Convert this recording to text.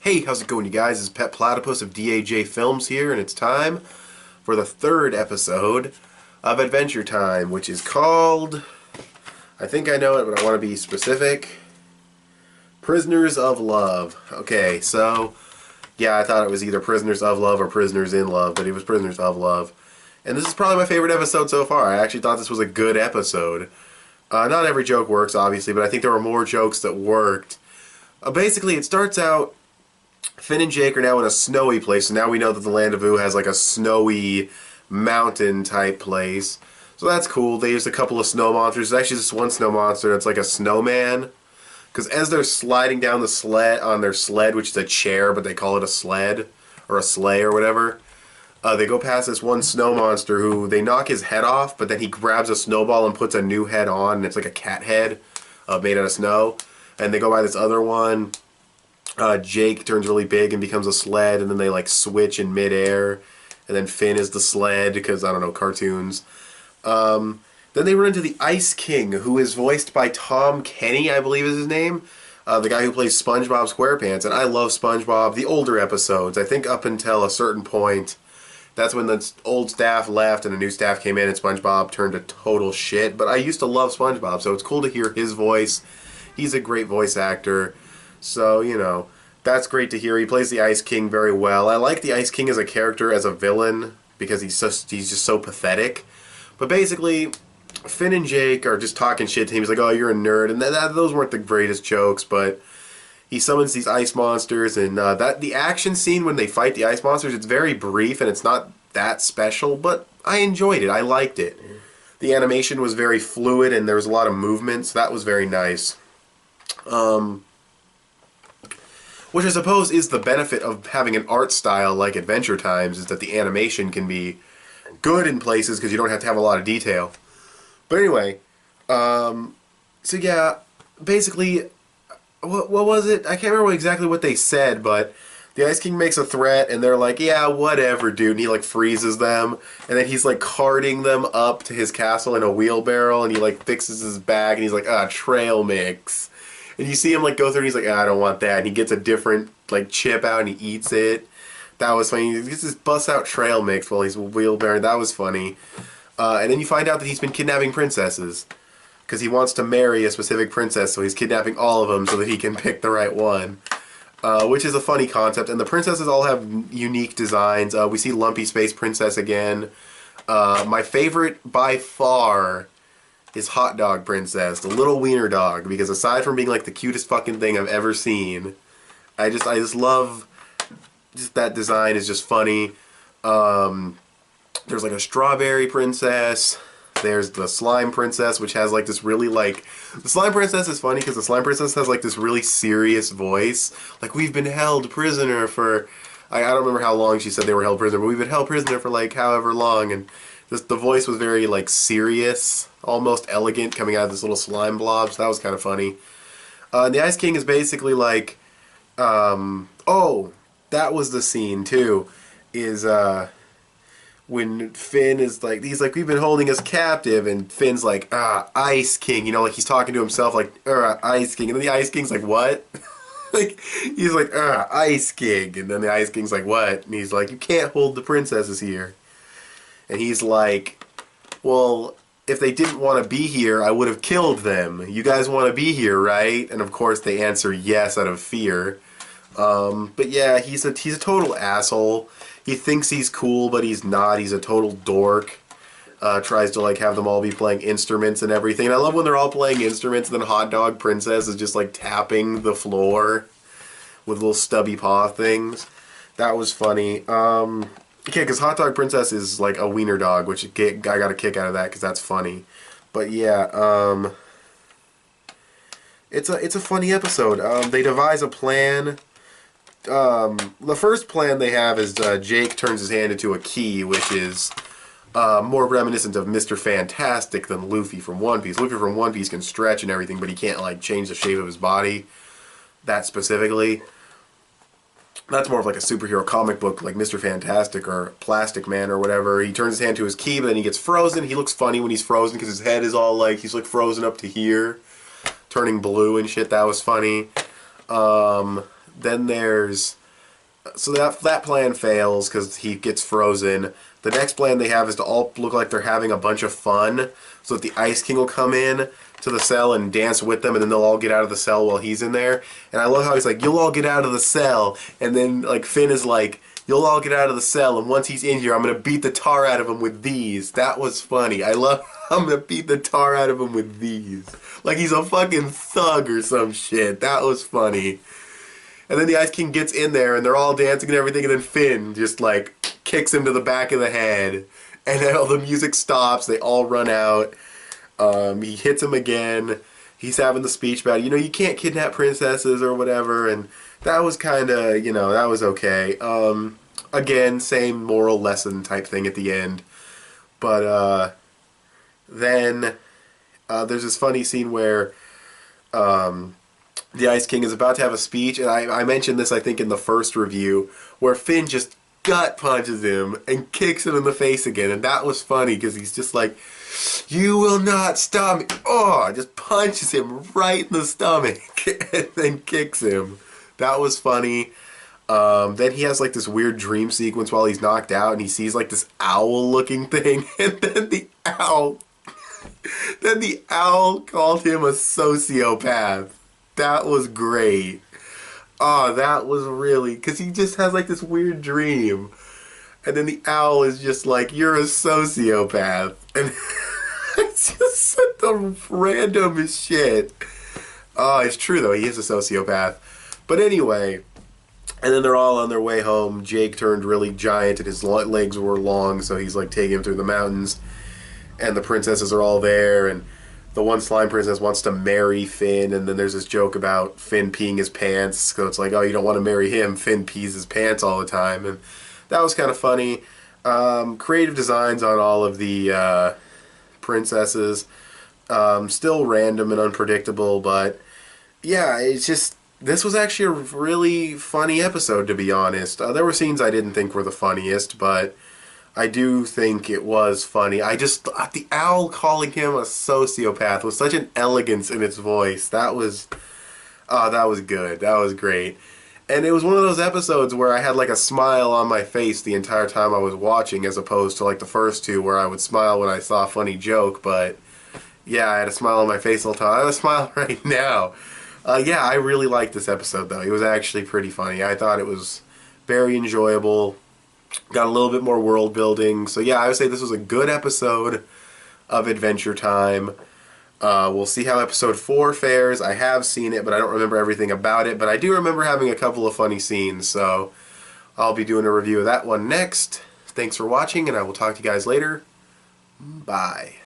Hey, how's it going, you guys? This is Pet Platypus of DAJ Films here, and it's time for the third episode of Adventure Time, which is called, I think I know it, but I want to be specific, Prisoners of Love. Okay, so, yeah, I thought it was either Prisoners of Love or Prisoners in Love, but it was Prisoners of Love. And this is probably my favorite episode so far. I actually thought this was a good episode. Not every joke works, obviously, but I think there were more jokes that worked. Basically, it starts out Finn and Jake are now in a snowy place, and now we know that the Land of Ooo has like a snowy mountain type place. So that's cool. They used a couple of snow monsters. There's actually just one snow monster that's like a snowman. Because as they're sliding down the sled on their sled, which is a chair, but they call it a sled or a sleigh or whatever, they go past this one snow monster who they knock his head off, but then he grabs a snowball and puts a new head on, and it's like a cat head made out of snow. And they go by this other one. Jake turns really big and becomes a sled, and then they like switch in midair, and then Finn is the sled because, I don't know, cartoons. Then they run into the Ice King, who is voiced by Tom Kenny, I believe is his name, the guy who plays SpongeBob SquarePants, and I love SpongeBob, the older episodes. I think up until a certain point, that's when the old staff left and the new staff came in and SpongeBob turned to total shit, but I used to love SpongeBob, so it's cool to hear his voice. He's a great voice actor. So, you know, that's great to hear. He plays the Ice King very well. I like the Ice King as a character, as a villain, because he's just so pathetic. But basically, Finn and Jake are just talking shit to him. He's like, oh, you're a nerd. And those weren't the greatest jokes, but he summons these ice monsters. And the action scene when they fight the ice monsters, it's very brief, and it's not that special, but I enjoyed it. I liked it. The animation was very fluid, and there was a lot of movement, so that was very nice. Which I suppose is the benefit of having an art style like Adventure Times, is that the animation can be good in places because you don't have to have a lot of detail. But anyway, so yeah, basically, what was it? I can't remember exactly what they said, but the Ice King makes a threat, and they're like, yeah, whatever, dude, and he like freezes them, and then he's like carting them up to his castle in a wheelbarrow, and he like fixes his bag, and he's like, trail mix. And you see him like go through and he's like, I don't want that. And he gets a different like chip out and he eats it. That was funny. He just busts out trail mix while he's wheelbarrowing. That was funny. And then you find out that he's been kidnapping princesses. Because he wants to marry a specific princess, so he's kidnapping all of them so that he can pick the right one. Which is a funny concept. And the princesses all have unique designs. We see Lumpy Space Princess again. My favorite by far is Hot Dog Princess, the little wiener dog, because aside from being like the cutest fucking thing I've ever seen, I just love that design is just funny. There's like a strawberry princess. There's the slime princess, which has like this really like, the slime princess is funny because the slime princess has like this really serious voice. Like, we've been held prisoner for, I don't remember how long she said they were held prisoner, but we've been held prisoner for like however long, and the voice was very like serious, almost elegant, coming out of this little slime blob, so that was kind of funny. The Ice King is basically like, oh, that was the scene too, is when Finn is like, he's like, we've been holding us captive, and Finn's like, Ice King, you know, like he's talking to himself like, Ice King, and then the Ice King's like, what? Like, he's like, Ice King, and then the Ice King's like, what? And he's like, you can't hold the princesses here. And he's like, well, if they didn't want to be here, I would have killed them. You guys want to be here, right? And of course they answer yes out of fear. But yeah, he's a total asshole. He thinks he's cool, but he's not. He's a total dork. Tries to like have them all be playing instruments and everything. And I love when they're all playing instruments and then Hot Dog Princess is just like tapping the floor with little stubby paw things. That was funny. Okay, because Hot Dog Princess is like a wiener dog, which I got a kick out of that because that's funny. But yeah, it's a funny episode. They devise a plan. The first plan they have is Jake turns his hand into a key, which is more reminiscent of Mr. Fantastic than Luffy from One Piece. Luffy from One Piece can stretch and everything, but he can't like change the shape of his body. That specifically. That's more of like a superhero comic book, like Mr. Fantastic or Plastic Man or whatever. He turns his hand to his key, but then he gets frozen. He looks funny when he's frozen because his head is all like, he's like frozen up to here, turning blue and shit. That was funny. Then there's... So that plan fails because he gets frozen. The next plan they have is to all look like they're having a bunch of fun, so that the Ice King will come in to the cell and dance with them, and then they'll all get out of the cell while he's in there. And I love how he's like, "You'll all get out of the cell," and then like Finn is like, "You'll all get out of the cell, and once he's in here, I'm gonna beat the tar out of him with these." That was funny. I love. I'm gonna beat the tar out of him with these. Like he's a fucking thug or some shit. That was funny. And then the Ice King gets in there, and they're all dancing and everything, and then Finn just, like, kicks him to the back of the head. And then all the music stops, they all run out. He hits him again. He's having the speech about, you know, you can't kidnap princesses or whatever, and that was kind of, you know, that was okay. Again, same moral lesson type thing at the end. But then there's this funny scene where... the Ice King is about to have a speech, and I mentioned this, I think, in the first review, where Finn just gut punches him and kicks him in the face again, and that was funny, because he's just like, "You will not stop me." Oh, just punches him right in the stomach, and then kicks him. That was funny. Then he has, like, this weird dream sequence while he's knocked out, and he sees, like, this owl-looking thing, and then the owl called him a sociopath. That was great. Oh, that was really... Because he just has, like, this weird dream. And then the owl is just like, "You're a sociopath." And it's just the randomest shit. Oh, it's true, though. He is a sociopath. But anyway... And then they're all on their way home. Jake turned really giant, and his legs were long, so he's, like, taking him through the mountains. And the princesses are all there, and... The one slime princess wants to marry Finn, and then there's this joke about Finn peeing his pants. So it's like, oh, you don't want to marry him. Finn pees his pants all the time. And that was kind of funny. Creative designs on all of the princesses. Still random and unpredictable, but yeah, it's just... This was actually a really funny episode, to be honest. There were scenes I didn't think were the funniest, but... I do think it was funny. The owl calling him a sociopath was such an elegance in its voice. That was good. That was great. And it was one of those episodes where I had like a smile on my face the entire time I was watching, as opposed to like the first two where I would smile when I saw a funny joke. But yeah, I had a smile on my face the whole time. I have a smile right now. Yeah, I really liked this episode though. It was actually pretty funny. I thought it was very enjoyable. Got a little bit more world building. So yeah, I would say this was a good episode of Adventure Time. We'll see how episode 4 fares. I have seen it, but I don't remember everything about it. But I do remember having a couple of funny scenes. So I'll be doing a review of that one next. Thanks for watching, and I will talk to you guys later. Bye.